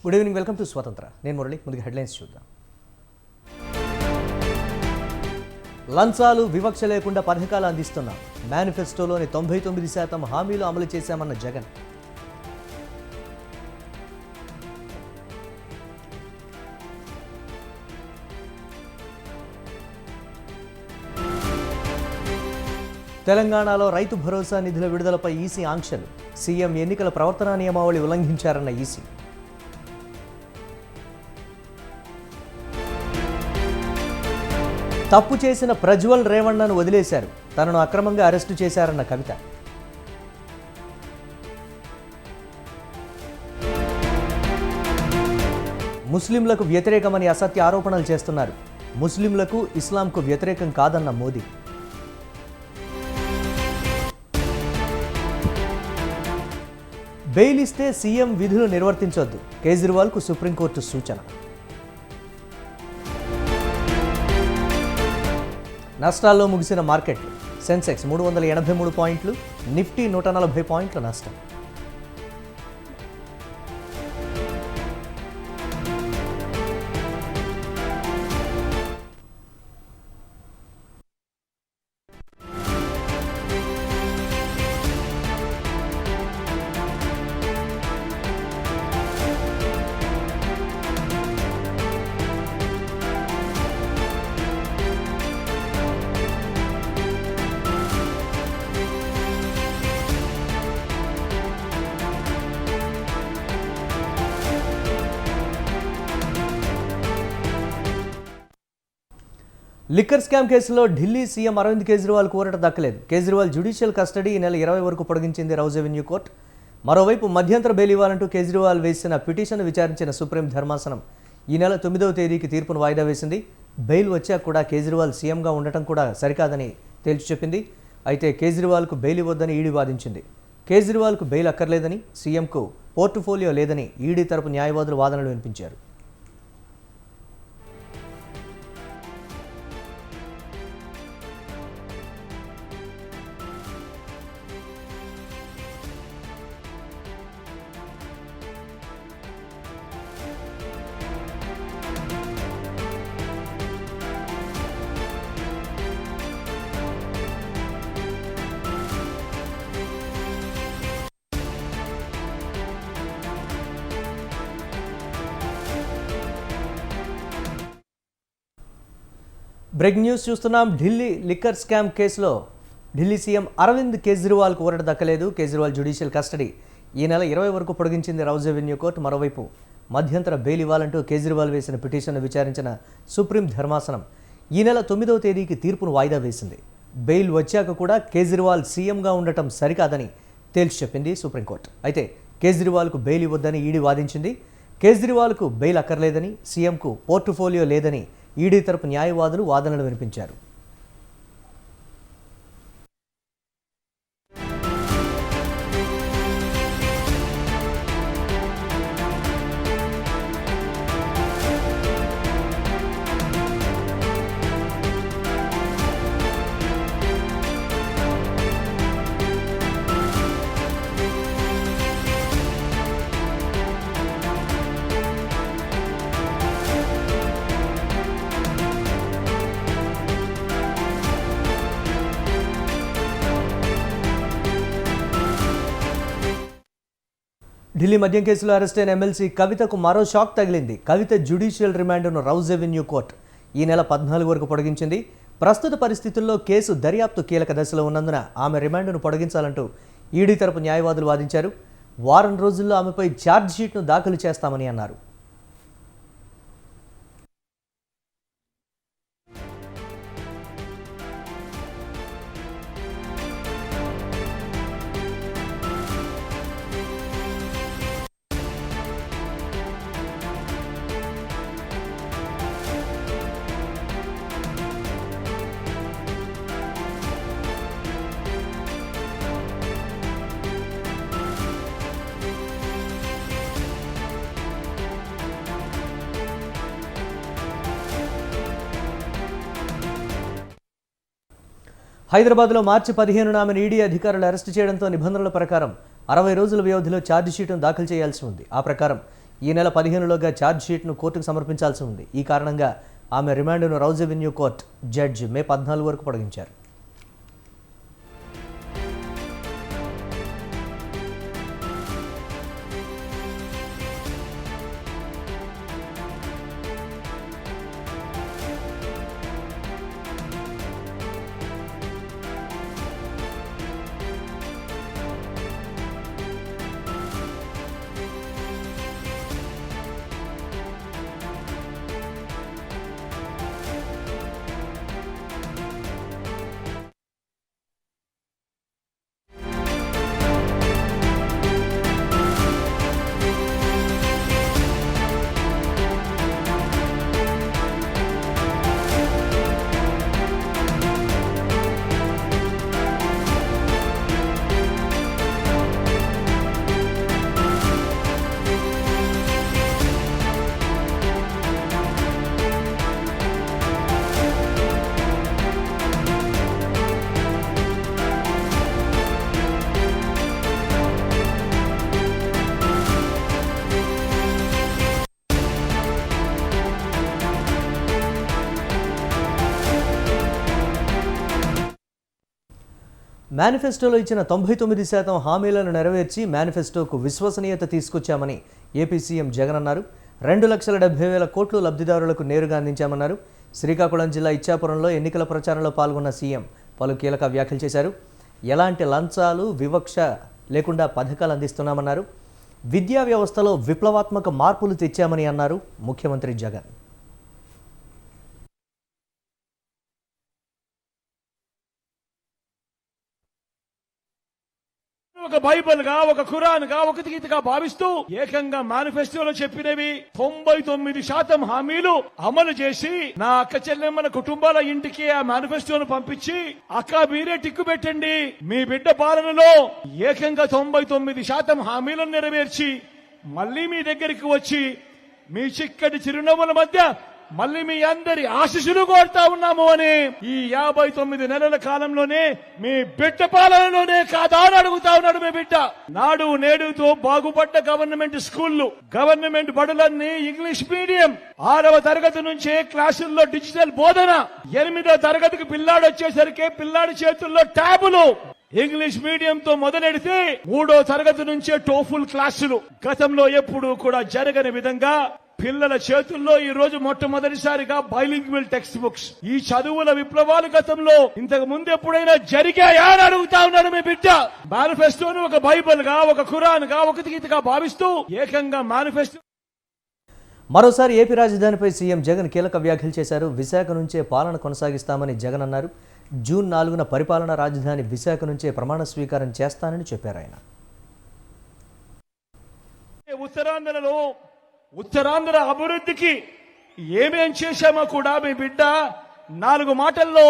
Good evening, welcome to స్వతంత్ర. నేను మురళి. ముందుగా హెడ్లైన్స్ చూద్దాం. లంచాలు వివక్ష లేకుండా పథకాలు అందిస్తున్నాం. మేనిఫెస్టోలోని 99% హామీలు అమలు చేశామన్న జగన్. తెలంగాణలో రైతు భరోసా నిధుల విడుదలపై ఈసీ ఆంక్షలు. సీఎం ఎన్నికల ప్రవర్తనా నియమావళి ఉల్లంఘించారన్న ఈసీ. తప్పు చేసిన ప్రజ్వల్ రేవణ్ణను వదిలేశారు. తనను అక్రమంగా అరెస్టు చేశారన్న కవిత. ముస్లింలకు వ్యతిరేకమని అసత్య ఆరోపణలు చేస్తున్నారు. ముస్లింలకు ఇస్లాంకు వ్యతిరేకం కాదన్న మోదీ. బెయిల్ ఇస్తే సీఎం విధులు నిర్వర్తించొద్దు. కేజ్రీవాల్కు సుప్రీంకోర్టు సూచన. నష్టాల్లో ముగిసిన మార్కెట్లు. సెన్సెక్స్ 383 పాయింట్లు, నిఫ్టీ 140 పాయింట్ల నష్టం. లిక్కర్ స్కామ్ కేసులో ఢిల్లీ సీఎం అరవింద్ కేజ్రీవాల్కు ఊరట దక్కలేదు. కేజ్రీవాల్ జ్యుడిషియల్ కస్టడీ ఈ నెల 20 వరకు పొడిగించింది రౌజ్ అవెన్యూ కోర్టు. మరోవైపు మధ్యంతర బెయిల్ ఇవ్వాలంటూ కేజ్రీవాల్ వేసిన పిటిషన్ను విచారించిన సుప్రీం ధర్మాసనం ఈ నెల 9వ తేదీకి తీర్పును వాయిదా వేసింది. బెయిల్ వచ్చాక కూడా కేజ్రీవాల్ సీఎంగా ఉండటం కూడా సరికాదని తేల్చి చెప్పింది. అయితే కేజ్రీవాల్కు బెయిల్ ఇవ్వొద్దని ఈడీ వాదించింది. కేజ్రీవాల్కు బెయిల్ అక్కర్లేదని, సీఎంకు పోర్ట్ఫోలియో లేదని ఈడీ తరపు న్యాయవాదులు వాదనలు వినిపించారు. బ్రేకింగ్ న్యూస్ చూస్తున్నాం. ఢిల్లీ లిక్కర్ స్కామ్ కేసులో ఢిల్లీ సీఎం అరవింద్ కేజ్రీవాల్కు ఊరట దక్కలేదు. కేజ్రీవాల్ జ్యుడిషియల్ కస్టడీ ఈ నెల 20 వరకు పొడిగించింది రౌజ్ అవెన్యూ కోర్టు. మరోవైపు మధ్యంతర బెయిల్ ఇవ్వాలంటూ కేజ్రీవాల్ వేసిన పిటిషన్ను విచారించిన సుప్రీం ధర్మాసనం ఈ నెల 9వ తేదీకి తీర్పును వాయిదా వేసింది. బెయిల్ వచ్చాక కూడా కేజ్రీవాల్ సీఎంగా ఉండటం సరికాదని తేల్చి చెప్పింది సుప్రీంకోర్టు. అయితే కేజ్రీవాల్కు బెయిల్ ఇవ్వొద్దని ఈడీ వాదించింది. కేజ్రీవాల్కు బెయిల్ అక్కర్లేదని, సీఎంకు పోర్ట్ఫోలియో లేదని ఈడీ తరపు న్యాయవాదులు వాదనలు వినిపించారు. ఢిల్లీ మద్యం కేసులో అరెస్ట్ అయిన ఎమ్మెల్సీ కవితకు మరో షాక్ తగిలింది. కవిత జ్యుడిషియల్ రిమాండ్ను రౌజ్ అవెన్యూ కోర్టు ఈ నెల 14 వరకు పొడిగించింది. ప్రస్తుత పరిస్థితుల్లో కేసు దర్యాప్తు కీలక దశలో ఉన్నందున ఆమె రిమాండ్ను పొడిగించాలంటూ ఈడీ తరపు న్యాయవాదులు వాదించారు. వారం రోజుల్లో ఆమెపై ఛార్జ్షీట్ను దాఖలు చేస్తామని అన్నారు. హైదరాబాద్లో మార్చి 15న ఆమెను ఈడీ అధికారులు అరెస్టు చేయడంతో నిబంధనల ప్రకారం 60 రోజుల వ్యవధిలో ఛార్జిషీట్ను దాఖలు చేయాల్సి ఉంది. ఆ ప్రకారం ఈ నెల 15లోగా ఛార్జ్షీట్ను కోర్టుకు సమర్పించాల్సి ఉంది. ఈ కారణంగా ఆమె రిమాండ్ను రౌజ్ అవెన్యూ కోర్టు జడ్జి మే 14 వరకు పొడిగించారు. మేనిఫెస్టోలో ఇచ్చిన 99% హామీలను నెరవేర్చి మేనిఫెస్టోకు విశ్వసనీయత తీసుకొచ్చామని ఏపీ సీఎం జగన్ అన్నారు. 2,70,000 కోట్లు లబ్ధిదారులకు నేరుగా అందించామన్నారు. శ్రీకాకుళం జిల్లా ఇచ్చాపురంలో ఎన్నికల ప్రచారంలో పాల్గొన్న సీఎం పలు కీలక వ్యాఖ్యలు చేశారు. ఎలాంటి లంచాలు వివక్ష లేకుండా పథకాలు అందిస్తున్నామన్నారు. విద్యా వ్యవస్థలో విప్లవాత్మక మార్పులు తెచ్చామని అన్నారు ముఖ్యమంత్రి జగన్. ఒక బైబిల్ గా, ఒక ఖురాన్ గా, ఒక గీతగా భావిస్తూ ఏకంగా మేనిఫెస్టోలో చెప్పినవి 99% హామీలు అమలు చేసి నా అక్క చెల్లెమ్మల కుటుంబాల ఇంటికి ఆ మేనిఫెస్టోను పంపించి అక్క మీరే టిక్కు పెట్టండి, మీ బిడ్డ పాలనలో ఏకంగా 99% హామీలను నెరవేర్చి మళ్ళీ మీ దగ్గరికి వచ్చి మీ చిక్కటి చిరునవ్వుల మధ్య మళ్ళీ మీ అందరి ఆశీస్సులు కోరుతా ఉన్నాము అని ఈ 59 నెలల కాలంలోనే మీ బిడ్డ పాలనలోనే కాదా అని అడుగుతా ఉన్నాడు. మీ బిడ్డ నాడు నేడుతో బాగుపడ్డ గవర్నమెంట్ స్కూళ్లు, గవర్నమెంట్ బడులన్నీ ఇంగ్లీష్ మీడియం, 6వ తరగతి నుంచే క్లాసుల్లో డిజిటల్ బోధన, 8వ తరగతికి పిల్లాడు వచ్చేసరికి పిల్లాడి చేతుల్లో ట్యాబులు, ఇంగ్లీష్ మీడియంతో మొదలెడితే 3వ తరగతి నుంచే టోఫుల్ క్లాసులు. గతంలో ఎప్పుడూ కూడా జరగని విధంగా పిల్లల చేతుల్లో ఈ రోజు మొట్టమొదటిసారిగా బైలింగ్వల్ టెక్స్ట్ బుక్స్. ఈ చదువుల విప్లవాలు గతంలో ఇంతకు ముందు ఎప్పుడైనా జరిగాయా అని అడుగుతా ఉన్నాడు మీ బిడ్డ. మేనిఫెస్టోను ఒక బైబిల్ గా, ఒక ఖురాన్ గా, ఒక గీతగా భావిస్తూ ఏకంగా మేనిఫెస్టో. మరోసారి ఏపీ రాజధానిపై సీఎం జగన్ కీలక వ్యాఖ్యలు చేశారు. విశాఖ నుంచే పాలన కొనసాగిస్తామని జగన్ అన్నారు. జూన్ 4న పరిపాలనా రాజధాని విశాఖ నుంచే ప్రమాణ స్వీకారం చేస్తానని చెప్పారు ఆయన. ఉత్తరాంధ్ర అభివృద్ధికి ఏమేం చేశామో కూడా మీ బిడ్డ 4 మాటల్లో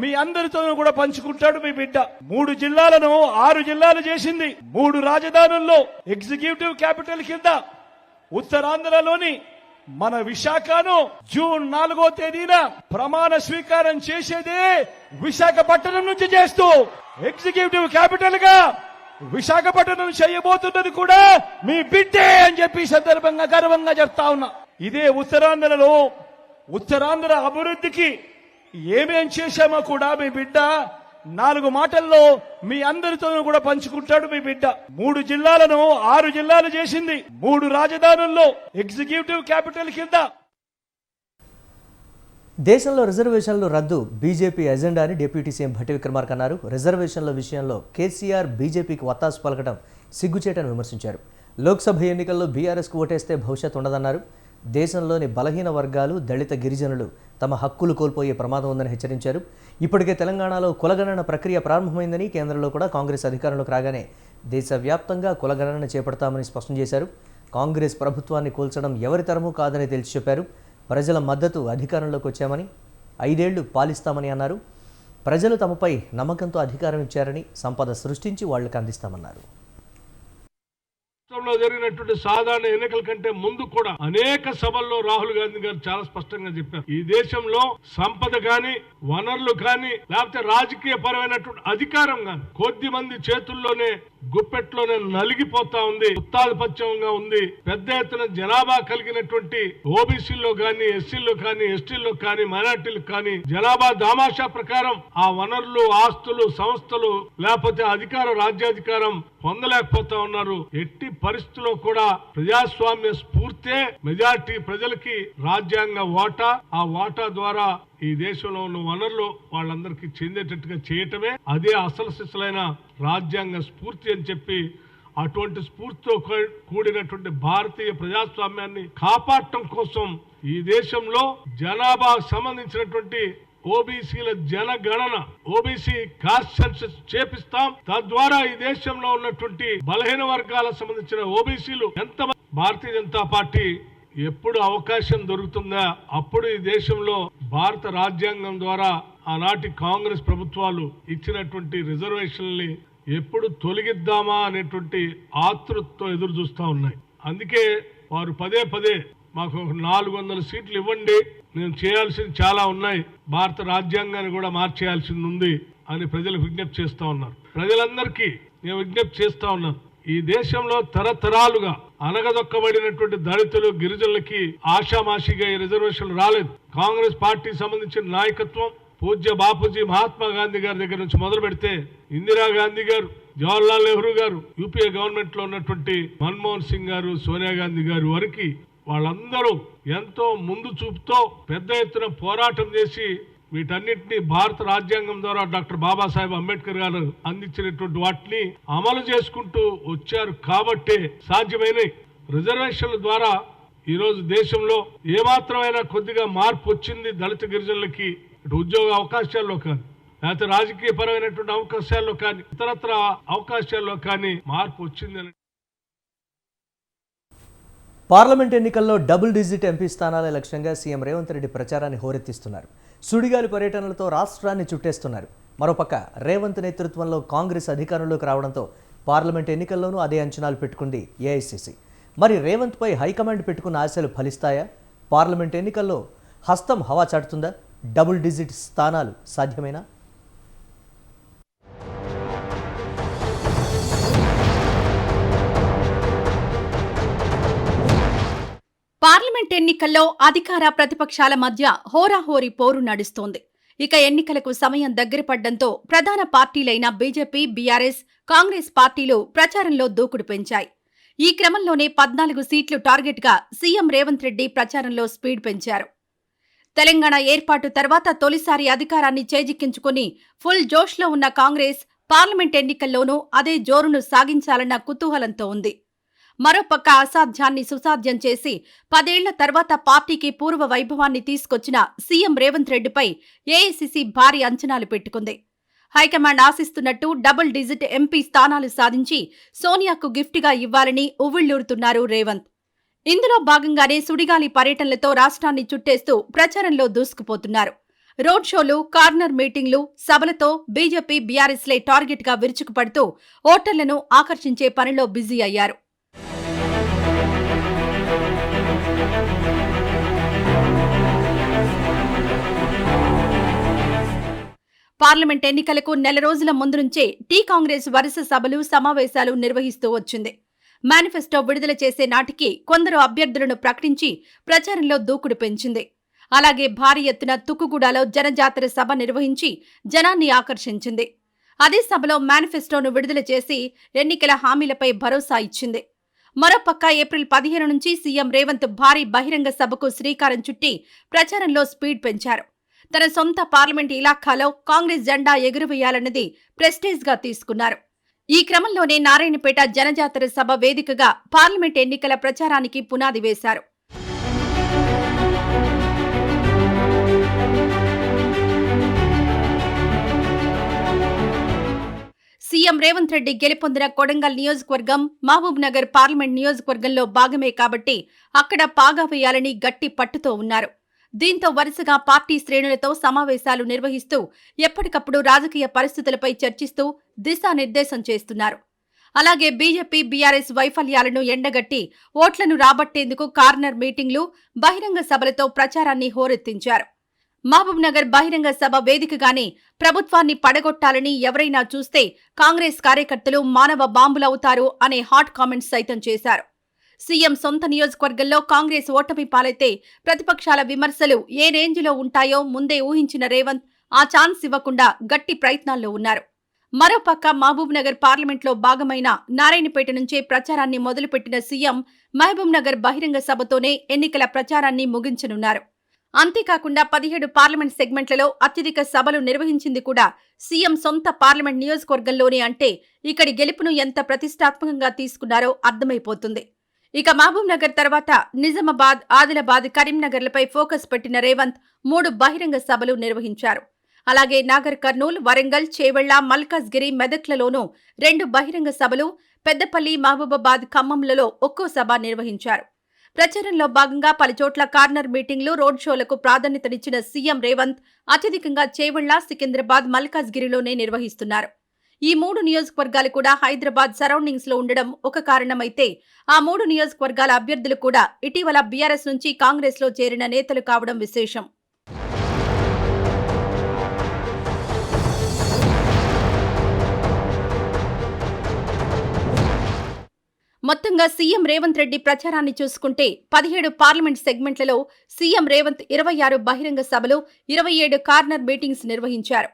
మీ అందరితోనూ కూడా పంచుకుంటాడు. మీ బిడ్డ 3 జిల్లాలను 6 జిల్లాలు చేసింది. 3 రాజధానుల్లో ఎగ్జిక్యూటివ్ క్యాపిటల్ కింద ఉత్తరాంధ్రలోని మన విశాఖను జూన్ 4వ తేదీన ప్రమాణ స్వీకారం చేసేదే విశాఖపట్నం నుంచి చేస్తూ ఎగ్జిక్యూటివ్ క్యాపిటల్ గా విశాఖపట్నం చేయబోతున్నది కూడా మీ బిడ్డే అని చెప్పి సందర్భంగా గర్వంగా చెప్తా ఉన్నా. ఇదే ఉత్తరాంధ్ర అభివృద్ధికి ఏమేం చేశామో కూడా మీ బిడ్డ 4 మాటల్లో మీ అందరితోనూ కూడా పంచుకుంటాడు. మీ బిడ్డ 3 జిల్లాలను 6 జిల్లాలు చేసింది. 3 రాజధానుల్లో ఎగ్జిక్యూటివ్ క్యాపిటల్ కింద. దేశంలో రిజర్వేషన్లు రద్దు బీజేపీ ఎజెండా అని డిప్యూటీ సీఎం భట్టి విక్రమార్క అన్నారు. రిజర్వేషన్ల విషయంలో కేసీఆర్ బీజేపీకి వత్తాసు పలకడం సిగ్గుచేటని విమర్శించారు. లోక్సభ ఎన్నికల్లో బీఆర్ఎస్కు ఓటేస్తే భవిష్యత్తు ఉండదన్నారు. దేశంలోని బలహీన వర్గాలు, దళిత గిరిజనులు తమ హక్కులు కోల్పోయే ప్రమాదం ఉందని హెచ్చరించారు. ఇప్పటికే తెలంగాణలో కులగణన ప్రక్రియ ప్రారంభమైందని, కేంద్రంలో కూడా కాంగ్రెస్ అధికారంలోకి రాగానే దేశవ్యాప్తంగా కులగణన చేపడతామని స్పష్టం చేశారు. కాంగ్రెస్ ప్రభుత్వాన్ని కూల్చడం ఎవరి తరమూ కాదని తేల్చి చెప్పారు. ప్రజల మద్దతు అధికారంలోకి వచ్చామని, 5 ఏళ్లు పాలిస్తామని అన్నారు. ప్రజలు తమపై నమ్మకంతో అధికారం ఇచ్చారని, సంపద సృష్టించి వాళ్లకు అందిస్తామన్నారు. రాష్ట్రంలో జరిగినటువంటి సాధారణ ఎన్నికల కంటే ముందు కూడా అనేక సభల్లో రాహుల్ గాంధీ గారు చాలా స్పష్టంగా చెప్పారు, ఈ దేశంలో సంపద గాని, వనరులు కానీ, లేకపోతే రాజకీయ పరమైనటువంటి అధికారం గాని కొద్ది మంది చేతుల్లోనే, గుప్పెట్లోనే నలిగిపోతా ఉంది, ఉత్తాధిపత్యంగా ఉంది. పెద్ద ఎత్తున జనాభా కలిగినటువంటి ఓబీసీల్లో కానీ, ఎస్సీల్లో కానీ, ఎస్టీల్లో కానీ, మైనార్టీలకు కానీ జనాభా దామాషా ప్రకారం ఆ వనరులు, ఆస్తులు, సంస్థలు లేకపోతే అధికారం, రాజ్యాధికారం పొందలేకపోతా ఉన్నారు. ఎట్టి పరిస్థితుల్లో కూడా ప్రజాస్వామ్య స్ఫూర్తే మెజార్టీ ప్రజలకి రాజ్యాంగ ఓటా, ఆ ఓటా ద్వారా ఈ దేశంలో ఉన్న వనరులు వాళ్ళందరికీ చెందేటట్టుగా చేయటమే అదే అసలు సిసలైన రాజ్యాంగ స్ఫూర్తి అని చెప్పి, అటువంటి స్ఫూర్తితో కూడినటువంటి భారతీయ ప్రజాస్వామ్యాన్ని కాపాడటం కోసం ఈ దేశంలో జనాభా సంబంధించినటువంటి ఓబీసీల జనగణన, ఓబీసీ కాస్ట్ సెన్సస్ చేపిస్తాం. తద్వారా ఈ దేశంలో ఉన్నటువంటి బలహీన వర్గాలకు సంబంధించిన ఓబీసీలు ఎంత భారతీయ జనతా పార్టీ ఎప్పుడు అవకాశం దొరుకుతుందా అప్పుడు ఈ దేశంలో భారత రాజ్యాంగం ద్వారా ఆనాటి కాంగ్రెస్ ప్రభుత్వాలు ఇచ్చినటువంటి రిజర్వేషన్లని ఎప్పుడు తొలగిద్దామా అనేటువంటి ఆతృతతో ఎదురు చూస్తా ఉన్నాయి. అందుకే వారు పదే పదే మాకు 400 సీట్లు ఇవ్వండి, మేము చేయాల్సింది చాలా ఉన్నాయి, భారత రాజ్యాంగాన్ని కూడా మార్చేయాల్సింది ఉంది అని ప్రజలకు విజ్ఞప్తి చేస్తా ఉన్నారు. ప్రజలందరికీ నేను విజ్ఞప్తి చేస్తా ఉన్నాను, ఈ దేశంలో తరతరాలుగా అనగదొక్కబడినటువంటి దళితులు, గిరిజనులకి ఆషామాషిగా ఈ రిజర్వేషన్లు రాలేదు. కాంగ్రెస్ పార్టీ సంబంధించిన నాయకత్వం పూజ్య బాపూజీ మహాత్మా గాంధీ గారి దగ్గర నుంచి మొదలు పెడితే ఇందిరాగాంధీ గారు, జవహర్లాల్ నెహ్రూ గారు, యూపీఏ గవర్నమెంట్ లో ఉన్నటువంటి మన్మోహన్ సింగ్ గారు, సోనియా గాంధీ గారు వరకు వాళ్ళందరూ ఎంతో ముందు చూపుతో పెద్ద ఎత్తున పోరాటం చేసి వీటన్నిటిని భారత రాజ్యాంగం ద్వారా డాక్టర్ బాబాసాహెబ్ అంబేద్కర్ గారు అందించినటువంటి వాటిని అమలు చేసుకుంటూ వచ్చారు కాబట్టే సాధ్యమైనవి. రిజర్వేషన్ల ద్వారా ఈరోజు దేశంలో ఏమాత్రమైనా కొద్దిగా మార్పు వచ్చింది. దళిత గిరిజనులకి ఉద్యోగ అవకాశాల్లో కానీ, లేకపోతే రాజకీయ పరమైనటువంటి అవకాశాల్లో కానీ, ఇతరత్ర అవకాశాల్లో కానీ మార్పు వచ్చిందని. పార్లమెంట్ ఎన్నికల్లో డబుల్ డిజిట్ ఎంపీ స్థానాల లక్ష్యంగా సీఎం రేవంత్ రెడ్డి ప్రచారాన్ని హోరెత్తిస్తున్నారు. సుడిగాలి పర్యటనలతో రాష్ట్రాన్ని చుట్టేస్తున్నారు. మరోపక్క రేవంత్ నేతృత్వంలో కాంగ్రెస్ అధికారంలోకి రావడంతో పార్లమెంట్ ఎన్నికల్లోనూ అదే అంచనాలు పెట్టుకుంది ఏఐసీసీ. మరి రేవంత్పై హైకమాండ్ పెట్టుకున్న ఆశలు ఫలిస్తాయా? పార్లమెంట్ ఎన్నికల్లో హస్తం హవా చాటుతుందా? డబుల్ డిజిట్ స్థానాలు సాధ్యమేనా? పార్లమెంట్ ఎన్నికల్లో అధికార ప్రతిపక్షాల మధ్య హోరాహోరీ పోరు నడుస్తోంది. ఇక ఎన్నికలకు సమయం దగ్గర పడ్డంతో ప్రధాన పార్టీలైన బీజేపీ, బీఆర్ఎస్, కాంగ్రెస్ పార్టీలు ప్రచారంలో దూకుడు పెంచాయి. ఈ క్రమంలోనే 14 సీట్లు టార్గెట్గా సీఎం రేవంత్ రెడ్డి ప్రచారంలో స్పీడ్ పెంచారు. తెలంగాణ ఏర్పాటు తర్వాత తొలిసారి అధికారాన్ని చేజిక్కించుకుని ఫుల్ జోష్లో ఉన్న కాంగ్రెస్ పార్లమెంట్ ఎన్నికల్లోనూ అదే జోరును సాగించాలన్న కుతూహలంతో ఉంది. మరోపక్క అసాధ్యాన్ని సుసాధ్యం చేసి 10 ఏళ్ల తర్వాత పార్టీకి పూర్వ వైభవాన్ని తీసుకొచ్చిన సీఎం రేవంత్ రెడ్డిపై ఏఐసీసీ భారీ అంచనాలు పెట్టుకుంది. హైకమాండ్ ఆశిస్తున్నట్టు డబుల్ డిజిట్ ఎంపీ స్థానాలు సాధించి సోనియాకు గిఫ్ట్గా ఇవ్వాలని ఉవ్విళ్లూరుతున్నారు రేవంత్. ఇందులో భాగంగానే సుడిగాలి పర్యటనలతో రాష్ట్రాన్ని చుట్టేస్తూ ప్రచారంలో దూసుకుపోతున్నారు. రోడ్ షోలు, కార్నర్ మీటింగ్లు, సభలతో బీజేపీ, బీఆర్ఎస్లే టార్గెట్గా విరుచుకుపడుతూ ఓటర్లను ఆకర్షించే పనిలో బిజీ అయ్యారు. పార్లమెంట్ ఎన్నికలకు నెల రోజుల ముందు నుంచే టీ కాంగ్రెస్ వరుస సభలు, సమావేశాలు నిర్వహిస్తూ వచ్చింది. మేనిఫెస్టో విడుదల చేసే నాటికి కొందరు అభ్యర్థులను ప్రకటించి ప్రచారంలో దూకుడు పెంచింది. అలాగే భారీ ఎత్తున తుక్కుగూడలో జనజాతర సభ నిర్వహించి జనాన్ని ఆకర్షించింది. అదే సభలో మేనిఫెస్టోను విడుదల చేసి ఎన్నికల హామీలపై భరోసా ఇచ్చింది. మరోపక్క ఏప్రిల్ 15 నుంచి సీఎం రేవంత్ భారీ బహిరంగ సభకు శ్రీకారం చుట్టి ప్రచారంలో స్పీడ్ పెంచారు. తన సొంత పార్లమెంట్ ఇలాఖాలో కాంగ్రెస్ జెండా ఎగురవేయాలన్నది ప్రెస్టీజ్గా తీసుకున్నారు. ఈ క్రమంలోనే నారాయణపేట జనజాతర సభ వేదికగా పార్లమెంట్ ఎన్నికల ప్రచారానికి పునాది వేశారు. సీఎం రేవంత్ రెడ్డి గెలుపొందిన కొడంగల్ నియోజకవర్గం మహబూబ్ నగర్ పార్లమెంట్ నియోజకవర్గంలో భాగమే కాబట్టి అక్కడ పాగా వేయాలని గట్టి పట్టుతో ఉన్నారు. దీంతో వరుసగా పార్టీ శ్రేణులతో సమావేశాలు నిర్వహిస్తూ ఎప్పటికప్పుడు రాజకీయ పరిస్థితులపై చర్చిస్తూ దిశానిర్దేశం చేస్తున్నారు. అలాగే బీజేపీ బీఆర్ఎస్ వైఫల్యాలను ఎండగట్టి ఓట్లను రాబట్టేందుకు కార్నర్ మీటింగ్లు, బహిరంగ సభలతో ప్రచారాన్ని హోరెత్తించారు. మహబూబ్ నగర్ బహిరంగ సభ వేదికగానే ప్రభుత్వాన్ని పడగొట్టాలని ఎవరైనా చూస్తే కాంగ్రెస్ కార్యకర్తలు మానవ బాంబులవుతారు అనే హాట్ కామెంట్స్ సైతం చేశారు. సీఎం సొంత నియోజకవర్గంలో కాంగ్రెస్ ఓటమి పాలైతే ప్రతిపక్షాల విమర్శలు ఏ రేంజ్లో ఉంటాయో ముందే ఊహించిన రేవంత్ ఆ ఛాన్స్ ఇవ్వకుండా గట్టి ప్రయత్నాల్లో ఉన్నారు. మరోపక్క మహబూబ్ నగర్ పార్లమెంట్లో భాగమైన నారాయణపేట నుంచే ప్రచారాన్ని మొదలుపెట్టిన సీఎం మహబూబ్ నగర్ బహిరంగ సభతోనే ఎన్నికల ప్రచారాన్ని ముగించనున్నారు. అంతేకాకుండా 17 పార్లమెంట్ సెగ్మెంట్లలో అత్యధిక సభలు నిర్వహించింది కూడా సీఎం సొంత పార్లమెంట్ నియోజకవర్గంలోనే అంటే ఇక్కడి గెలుపును ఎంత ప్రతిష్టాత్మకంగా తీసుకున్నారో అర్థమైపోతుంది. ఇక మహబూబ్ నగర్ తర్వాత నిజామాబాద్, ఆదిలాబాద్, కరీంనగర్లపై ఫోకస్ పెట్టిన రేవంత్ 3 బహిరంగ సభలు నిర్వహించారు. అలాగే నాగర్ కర్నూల్, వరంగల్, చేవెళ్ల, మల్కాజ్గిరి, మెదక్లలోనూ 2 బహిరంగ సభలు, పెద్దపల్లి, మహబూబాబాద్, ఖమ్మంలలో ఒక్కో సభ నిర్వహించారు. ప్రచారంలో భాగంగా పలుచోట్ల కార్నర్ మీటింగ్లు, రోడ్ షోలకు ప్రాధాన్యతనిచ్చిన సీఎం రేవంత్ అత్యధికంగా చేవెళ్ల, సికింద్రాబాద్, మల్కాజ్గిరిలోనే నిర్వహిస్తున్నారు. ఈ 3 నియోజకవర్గాలు కూడా హైదరాబాద్ సరౌండింగ్స్ లో ఉండడం ఒక కారణమైతే ఆ 3 నియోజకవర్గాల అభ్యర్థులు కూడా ఇటీవల బీఆర్ఎస్ నుంచి కాంగ్రెస్ లో చేరిన నేతలు కావడం విశేషం. మొత్తంగా సీఎం రేవంత్ రెడ్డి ప్రచారాన్ని చూసుకుంటే 17 పార్లమెంట్ సెగ్మెంట్లలో సీఎం రేవంత్ 26 బహిరంగ సభలు, 27 కార్నర్ మీటింగ్స్ నిర్వహించారు.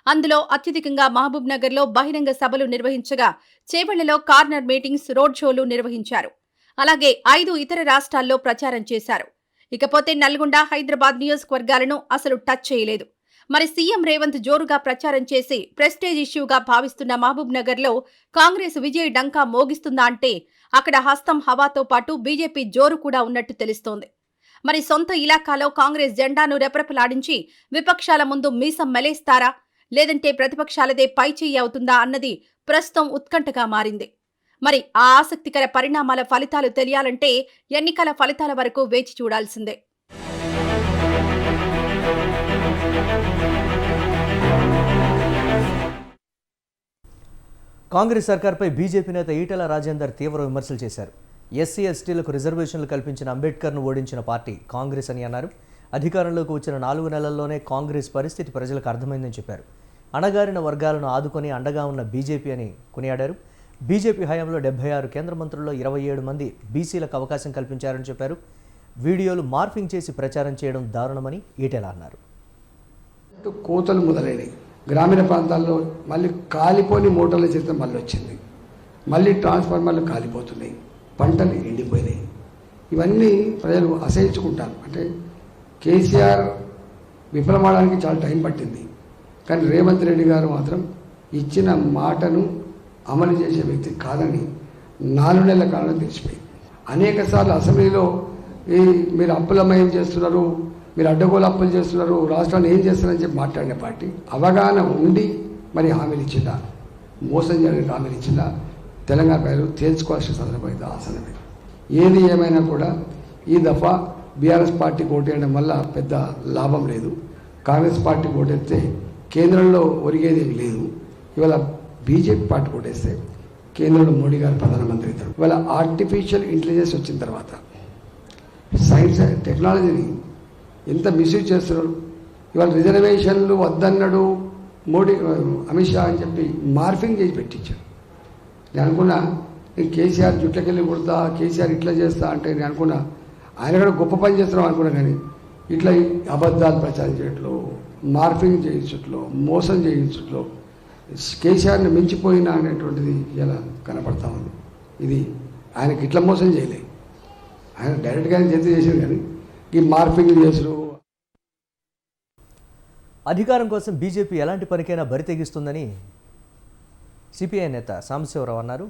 అందులో అత్యధికంగా మహబూబ్ నగర్లో బహిరంగ సభలు నిర్వహించగా చేవెళ్లలో కార్నర్ మీటింగ్స్, రోడ్ షోలు నిర్వహించారు. అలాగే 5 ఇతర రాష్ట్రాల్లో ప్రచారం చేశారు. ఇకపోతే నల్గొండ, హైదరాబాద్ నియోజకవర్గాలను అసలు టచ్ చేయలేదు. మరి సీఎం రేవంత్ జోరుగా ప్రచారం చేసి ప్రెస్టేజ్ ఇష్యూగా భావిస్తున్న మహబూబ్ నగర్లో కాంగ్రెస్ విజయ డంకా మోగిస్తుందా అంటే అక్కడ హస్తం హవాతో పాటు బీజేపీ జోరు కూడా ఉన్నట్టు తెలుస్తోంది. మరి సొంత ఇలాకాలో కాంగ్రెస్ జెండాను రెపరెపలాడించి విపక్షాల ముందు మీసం మెలేస్తారా, లేదంటే ప్రతిపక్షాలదే పైచేయి అవుతుందా అన్నది ప్రస్తుతం ఉత్కంఠగా మారింది. మరి ఆ ఆసక్తికర పరిణామాల ఫలితాలు తెలియాలంటే ఎన్నికల ఫలితాల వరకు వేచి చూడాల్సిందే. కాంగ్రెస్ సర్కార్పై బీజేపీ నేత ఈటెల రాజేందర్ తీవ్ర విమర్శలు చేశారు. ఎస్సీ ఎస్టీలకు రిజర్వేషన్లు కల్పించిన అంబేద్కర్ను ఓడించిన పార్టీ కాంగ్రెస్ అని అన్నారు. అధికారంలోకి వచ్చిన 4 నెలల్లోనే కాంగ్రెస్ పరిస్థితి ప్రజలకు అర్థమైందని చెప్పారు. అణగారిన వర్గాలను ఆదుకొని అండగా ఉన్న బీజేపీ అని కొనియాడారు. బీజేపీ హయాంలో 76 కేంద్ర మంత్రుల్లో 27 మంది బీసీలకు అవకాశం కల్పించారని చెప్పారు. వీడియోలు మార్ఫింగ్ చేసి ప్రచారం చేయడం దారుణమని ఈటెల అన్నారు. కోతలు మొదలైనవి గ్రామీణ ప్రాంతాల్లో, మళ్ళీ కాలిపోని మోటార్ల చేత మళ్ళీ వచ్చింది, మళ్ళీ ట్రాన్స్ఫార్మర్లు కాలిపోతున్నాయి, పంటలు ఎండిపోయినాయి. ఇవన్నీ ప్రజలు అసహించుకుంటారు. అంటే కేసీఆర్ విఫలమవడానికి చాలా టైం పట్టింది, కానీ రేవంత్ రెడ్డి గారు మాత్రం ఇచ్చిన మాటను అమలు చేసే వ్యక్తి కాదని 4 నెలల కాలంలో తెలిసిపోయింది. అనేక సార్లు అసెంబ్లీలో మీరు అప్పులమయం చేస్తున్నారు, మీరు అడ్డగోలు అప్పులు చేస్తున్నారు, రాష్ట్రాన్ని ఏం చేస్తున్నారని చెప్పి మాట్లాడిన పార్టీ అవగాహన ఉండి మరి హామీలు ఇచ్చిందా, మోసం చేయడానికి హామీలు ఇచ్చిందా, తెలంగాణ ప్రజలు తేల్చుకోవాల్సిన సందర్భం అయితే ఆసనమే. ఏది ఏమైనా కూడా ఈ దఫా బీఆర్ఎస్ పార్టీ ఓటేయడం వల్ల పెద్ద లాభం లేదు. కాంగ్రెస్ పార్టీ ఓటేస్తే కేంద్రంలో ఒరిగేది లేదు. ఇవాళ బీజేపీ పార్టీ ఓటేస్తే కేంద్రంలో మోడీ గారు ప్రధానమంత్రి అవుతారు. ఇవాళ ఆర్టిఫిషియల్ ఇంటెలిజెన్స్ వచ్చిన తర్వాత సైన్స్ టెక్నాలజీని ఎంత మిస్యూజ్ చేస్తున్నారు. ఇవాళ రిజర్వేషన్లు వద్దన్నాడు మోడీ, అమిత్ షా అని చెప్పి మార్ఫింగ్ చేసి పెట్టించాడు. నేను అనుకున్నా నేను కేసీఆర్ జుట్లకెళ్ళి కొడతా, కేసీఆర్ ఇట్లా చేస్తా అంటే నేను అనుకున్నా ఆయన కూడా గొప్ప పని చేస్తున్నాం అనుకున్నా. కానీ ఇట్లా అబద్ధాలు ప్రచారం చేయట్లో, మార్ఫింగ్ చేయించట్లో, మోసం చేయించట్లో కేసీఆర్ని మించిపోయినా అనేటువంటిది ఇలా కనపడతా ఉంది. ఇది ఆయనకి ఇట్లా మోసం చేయలే, ఆయన డైరెక్ట్గా చేసాడు. కానీ ఈ మార్ఫింగ్ చేసుడు. అధికారం కోసం బీజేపీ ఎలాంటి పనికైనా బరి తెగిస్తుందని సిపిఐ నేత సాంబశివరావు అన్నారు.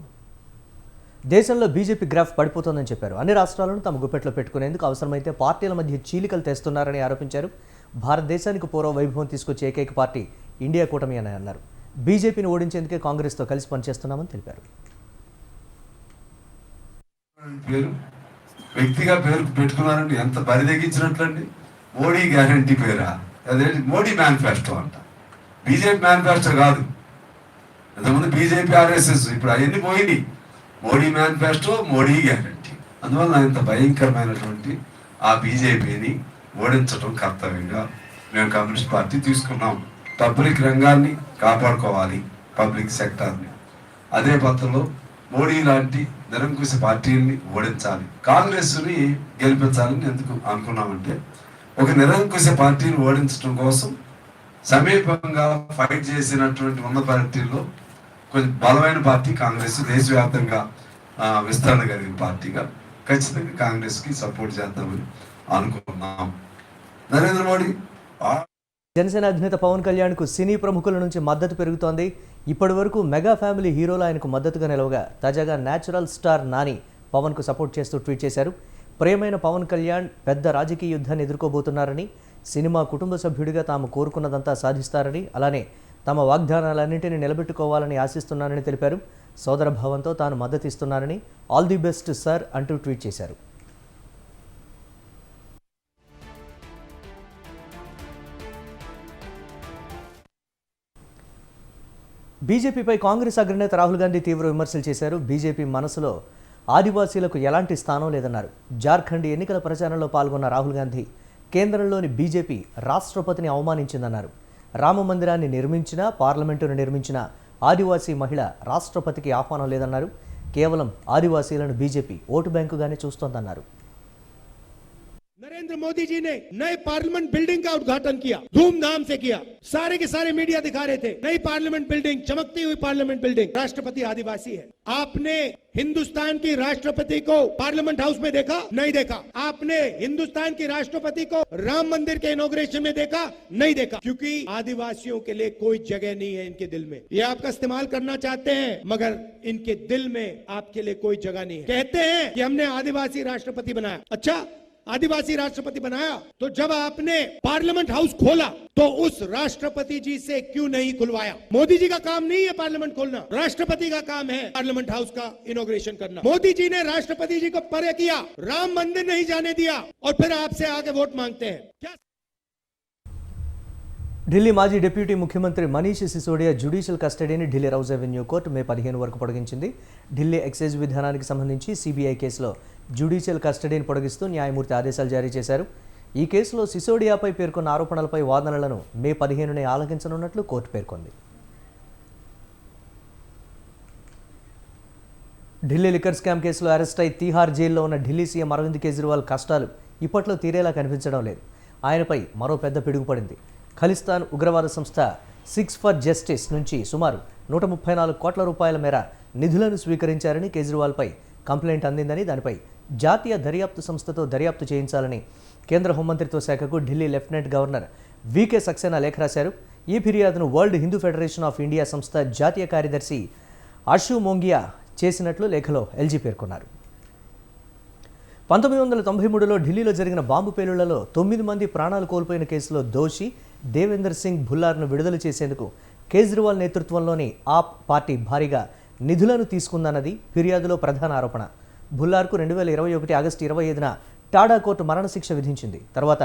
దేశంలో బీజేపీ గ్రాఫ్ పడిపోతుందని చెప్పారు. అన్ని రాష్ట్రాలను తమ గుప్పెట్లో పెట్టుకునేందుకు అవసరమైతే పార్టీల మధ్య చీలికలు తెస్తున్నారని ఆరోపించారు. భారతదేశానికి పూర్వ వైభవం తీసుకొచ్చే ఏకైక పార్టీ ఇండియా కూటమి అని అన్నారు. బీజేపీని ఓడించేందుకే కాంగ్రెస్తో కలిసి పనిచేస్తున్నామని తెలిపారు. వ్యక్తిగా పేరు పెట్టుకున్నారంటే ఎంత బరిదెగించినట్లండి. మోడీ గ్యారంటీ పేరా, అదే మోడీ మేనిఫెస్టో అంట. బీజేపీ మేనిఫెస్టో కాదు, ఇంతకుముందు బీజేపీ ఆర్ఎస్ఎస్, ఇప్పుడు అవన్నీ పోయింది. Modi manifesto, Modi guarantee. అందువల్ల ఇంత భయంకరమైనటువంటి ఆ బీజేపీని ఓడించడం కర్తవ్యంగా మేము కమ్యూనిస్ట్ పార్టీ తీసుకున్నాం. పబ్లిక్ రంగాన్ని కాపాడుకోవాలి, పబ్లిక్ సెక్టార్ని. అదే పద్ధతిలో మోడీ లాంటి నిరంకుశ పార్టీని ఓడించాలి, కాంగ్రెస్ని గెలిపించాలని ఎందుకు అనుకున్నామంటే, ఒక నిరంకుశ పార్టీని ఓడించడం కోసం సమీపంగా ఫైట్ చేసినటువంటి ఉన్న పార్టీల్లో కొంచెం బలమైన పార్టీ కాంగ్రెస్. దేశవ్యాప్తంగా విస్తరణ కలిగిన పార్టీగా ఖచ్చితంగా కాంగ్రెస్కి సపోర్ట్ చేద్దామని అనుకున్నాం. నరేంద్ర మోడీ జనసేన అధినేత పవన్ కళ్యాణ్కు సినీ ప్రముఖుల నుంచి మద్దతు పెరుగుతోంది. ఇప్పటి వరకు మెగా ఫ్యామిలీ హీరోలు ఆయనకు మద్దతుగా నిలవగా, తాజాగా న్యాచురల్ స్టార్ నాని పవన్కు సపోర్ట్ చేస్తూ ట్వీట్ చేశారు. ప్రియమైన పవన్ కళ్యాణ్ పెద్ద రాజకీయ యుద్ధాన్ని ఎదుర్కోబోతున్నారని, సినిమా కుటుంబ సభ్యుడిగా తాము కోరుకున్నదంతా సాధిస్తారని, అలానే తమ వాగ్దానాలన్నింటినీ నిలబెట్టుకోవాలని ఆశిస్తున్నానని తెలిపారు. సోదర భావంతో తాను మద్దతిస్తున్నానని, ఆల్ ది బెస్ట్ సార్ అంటూ ట్వీట్ చేశారు. బీజేపీపై కాంగ్రెస్ అగ్రనేత రాహుల్ గాంధీ తీవ్ర విమర్శలు చేశారు. బీజేపీ మనసులో ఆదివాసీలకు ఎలాంటి స్థానం లేదన్నారు. జార్ఖండ్ ఎన్నికల ప్రచారంలో పాల్గొన్న రాహుల్ గాంధీ కేంద్రంలోని బీజేపీ రాష్ట్రపతిని అవమానించిందన్నారు. రామ మందిరాన్ని నిర్మించినా, పార్లమెంటును నిర్మించినా ఆదివాసీ మహిళ రాష్ట్రపతికి ఆహ్వానం లేదన్నారు. కేవలం ఆదివాసీలను బీజేపీ ఓటు బ్యాంకుగానే చూస్తోందన్నారు. नरेंद्र मोदी जी ने नए पार्लियामेंट बिल्डिंग का उद्घाटन किया, धूमधाम से किया। सारे के सारे मीडिया दिखा रहे थे नई पार्लियामेंट बिल्डिंग, चमकती हुई पार्लियामेंट बिल्डिंग। राष्ट्रपति आदिवासी है। आपने हिंदुस्तान की राष्ट्रपति को पार्लियामेंट हाउस में देखा? नहीं देखा। आपने हिंदुस्तान की राष्ट्रपति को राम मंदिर के इनॉग्रेशन में देखा? नहीं देखा, क्योंकि आदिवासियों के लिए कोई जगह नहीं है इनके दिल में। ये आपका इस्तेमाल करना चाहते हैं, मगर इनके दिल में आपके लिए कोई जगह नहीं है। कहते हैं कि हमने आदिवासी राष्ट्रपति बनाया। अच्छा, आदिवासी राष्ट्रपति बनाया, तो जब आपने पार्लियामेंट हाउस खोला तो उस राष्ट्रपति जी से क्यों नहीं खुलवाया? मोदी जी का काम नहीं है पार्लियामेंट खोलना, राष्ट्रपति का काम है पार्लियामेंट हाउस का इनॉग्रेशन करना। मोदी जी ने राष्ट्रपति जी को परे किया, राम मंदिर नहीं जाने दिया, और फिर आपसे आगे वोट मांगते हैं क्या? ఢిల్లీ మాజీ డిప్యూటీ ముఖ్యమంత్రి మనీష్ సిసోడియా జ్యుడిషియల్ కస్టడీని Delhi Rouse Avenue court May 15 వరకు పొడిగించింది. ఢిల్లీ ఎక్సైజ్ విధానానికి సంబంధించి సిబిఐ కేసులో జ్యుడిషియల్ కస్టడీని పొడిగిస్తూ న్యాయమూర్తి ఆదేశాలు జారీ చేశారు. ఈ కేసులో సిసోడియాపై పేర్కొన్న ఆరోపణలపై వాదనలను మే 15నే ఆలకించనున్నట్లు కోర్టు పేర్కొంది. ఢిల్లీ లిక్కర్ స్కామ్ కేసులో అరెస్ట్ అయి తీహార్ జైల్లో ఉన్న ఢిల్లీ సీఎం అరవింద్ కేజ్రీవాల్ కష్టాలు ఇప్పట్లో తీరేలా కనిపించడం లేదు. ఆయనపై మరో పెద్ద పిడుగు పడింది. ఖలిస్తాన్ ఉగ్రవాద సంస్థ 6 ఫర్ జస్టిస్ నుంచి సుమారు 134 కోట్ల రూపాయల మేర నిధులను స్వీకరించారని కేజ్రీవాల్పై కంప్లైంట్ అందిందని, దానిపై జాతీయ దర్యాప్తు సంస్థతో దర్యాప్తు చేయించాలని కేంద్ర హోంమంత్రిత్వ శాఖకు Delhi lieutenant governor V K Saxena లేఖ రాశారు. ఈ ఫిర్యాదును world Hindu federation of India సంస్థ జాతీయ కార్యదర్శి ఆషు మోంగియా చేసినట్లు లేఖలో ఎల్జీ పేర్కొన్నారు. 1993లో ఢిల్లీలో జరిగిన బాంబు పేలుళ్లలో 9 మంది ప్రాణాలు కోల్పోయిన కేసులో దోషి దేవేందర్ సింగ్ భుల్లార్ను విడుదల చేసేందుకు కేజ్రీవాల్ నేతృత్వంలోని ఆప్ పార్టీ భారీగా నిధులను తీసుకుందన్నది ఫిర్యాదులో ప్రధాన ఆరోపణ. భుల్లార్కు 2021 ఆగస్టు 25న టాడా కోర్టు మరణశిక్ష విధించింది. తర్వాత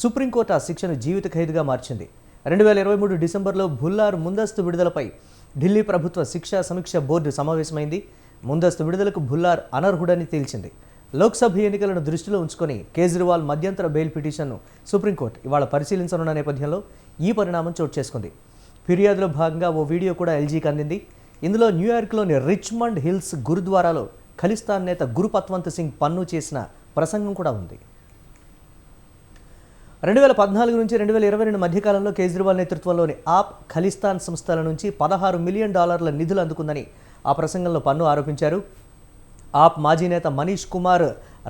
సుప్రీంకోర్టు ఆ శిక్షను జీవిత ఖైదుగా మార్చింది. 2023 డిసెంబర్లో భుల్లార్ ముందస్తు విడుదలపై ఢిల్లీ ప్రభుత్వ శిక్షా సమీక్ష బోర్డు సమావేశమైంది. ముందస్తు విడుదలకు భుల్లార్ అనర్హుడని తేల్చింది. లోక్సభ ఎన్నికలను దృష్టిలో ఉంచుకొని కేజ్రీవాల్ మధ్యంతర బెయిల్ పిటిషన్ను సుప్రీంకోర్టు ఇవాళ పరిశీలించనున్న నేపథ్యంలో ఈ పరిణామం చోటు చేసుకుంది. ఫిర్యాదులో భాగంగా ఓ వీడియో కూడా ఎల్జీకి అందింది. ఇందులో న్యూయార్క్లోని రిచ్మండ్ హిల్స్ గురుద్వారాలో ఖలిస్తాన్ నేత గురు పత్వంత్ సింగ్ పన్ను చేసిన ప్రసంగం కూడా ఉంది. 2014 నుంచి 2022 మధ్యకాలంలో కేజ్రీవాల్ నేతృత్వంలోని ఆప్ ఖలిస్తాన్ సంస్థల నుంచి $16 మిలియన్ నిధులు అందుకుందని ఆ ప్రసంగంలో పన్ను ఆరోపించారు. ఆప్ మాజీ నేత మనీష్ కుమార్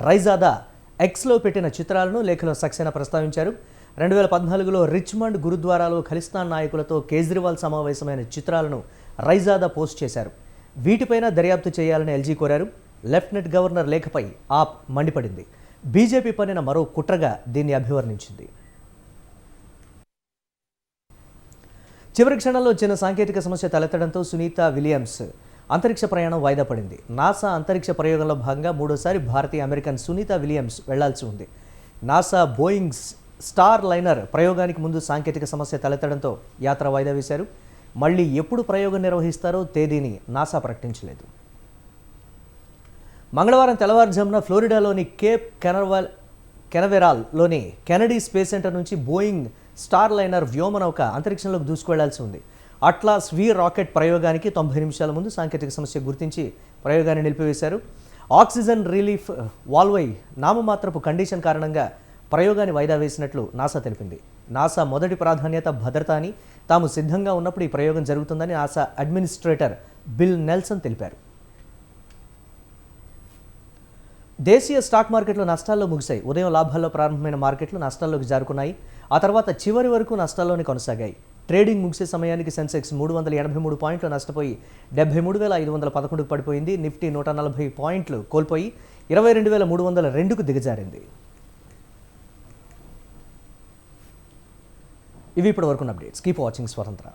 రైజాదా ఎక్స్లో పెట్టిన చిత్రాలను లేఖలో సక్సేనా ప్రస్తావించారు. 2014లో రిచ్మండ్ గురుద్వారాలో ఖలిస్తాన్ నాయకులతో కేజ్రీవాల్ సమావేశమైన చిత్రాలను రైజాదా పోస్ట్ చేశారు. వీటిపైన దర్యాప్తు చేయాలని ఎల్జీ కోరారు. లెఫ్టినెంట్ గవర్నర్ లేఖపై ఆప్ మండిపడింది. బీజేపీ పన్నిన మరో కుట్రగా దీన్ని అభివర్ణించింది. చివరి క్షణంలో చిన్న సాంకేతిక సమస్య తలెత్తడంతో సునీత విలియమ్స్ అంతరిక్ష ప్రయాణం వాయిదా పడింది. నాసా అంతరిక్ష ప్రయోగంలో భాగంగా మూడోసారి భారతీయ అమెరికన్ సునీత విలియమ్స్ వెళ్లాల్సి ఉంది. నాసా బోయింగ్ స్టార్ లైనర్ ప్రయోగానికి ముందు సాంకేతిక సమస్య తలెత్తడంతో యాత్ర వాయిదా వేశారు. మళ్ళీ ఎప్పుడు ప్రయోగం నిర్వహిస్తారో తేదీని నాసా ప్రకటించలేదు. మంగళవారం తెల్లవారుజామున ఫ్లోరిడాలోని కేప్ కెనవెరాల్లోని కెనడీ స్పేస్ సెంటర్ నుంచి బోయింగ్ స్టార్ లైనర్ వ్యోమనౌక అంతరిక్షంలోకి దూసుకువెళ్లాల్సి ఉంది. అట్లాస్ వి రాకెట్ ప్రయోగానికి 90 నిమిషాల ముందు సాంకేతిక సమస్య గుర్తించి ప్రయోగాన్ని నిలిపివేశారు. ఆక్సిజన్ రిలీఫ్ వాల్వై నామమాత్రపు కండిషన్ కారణంగా ప్రయోగాన్ని వాయిదా వేసినట్లు నాసా తెలిపింది. నాసా మొదటి ప్రాధాన్యత భద్రత అని, తాము సిద్ధంగా ఉన్నప్పుడు ఈ ప్రయోగం జరుగుతుందని నాసా అడ్మినిస్ట్రేటర్ బిల్ నెల్సన్ తెలిపారు. దేశీయ స్టాక్ మార్కెట్లు నష్టాల్లో ముగిశాయి. ఉదయం లాభాల్లో ప్రారంభమైన మార్కెట్లు నష్టాల్లోకి జారుకున్నాయి. ఆ తర్వాత చివరి వరకు నష్టాల్లోనే కొనసాగాయి. ట్రేడింగ్ ముగిసే సమయానికి సెన్సెక్స్ 383 పాయింట్లు నష్టపోయి 73,511కు పడిపోయింది. నిఫ్టీ 140 పాయింట్లు కోల్పోయి 22,302కు దిగజారింది. ఇవి ఇప్పటి వరకు అప్డేట్స్. కీప్ వాచింగ్ స్వతంత్ర.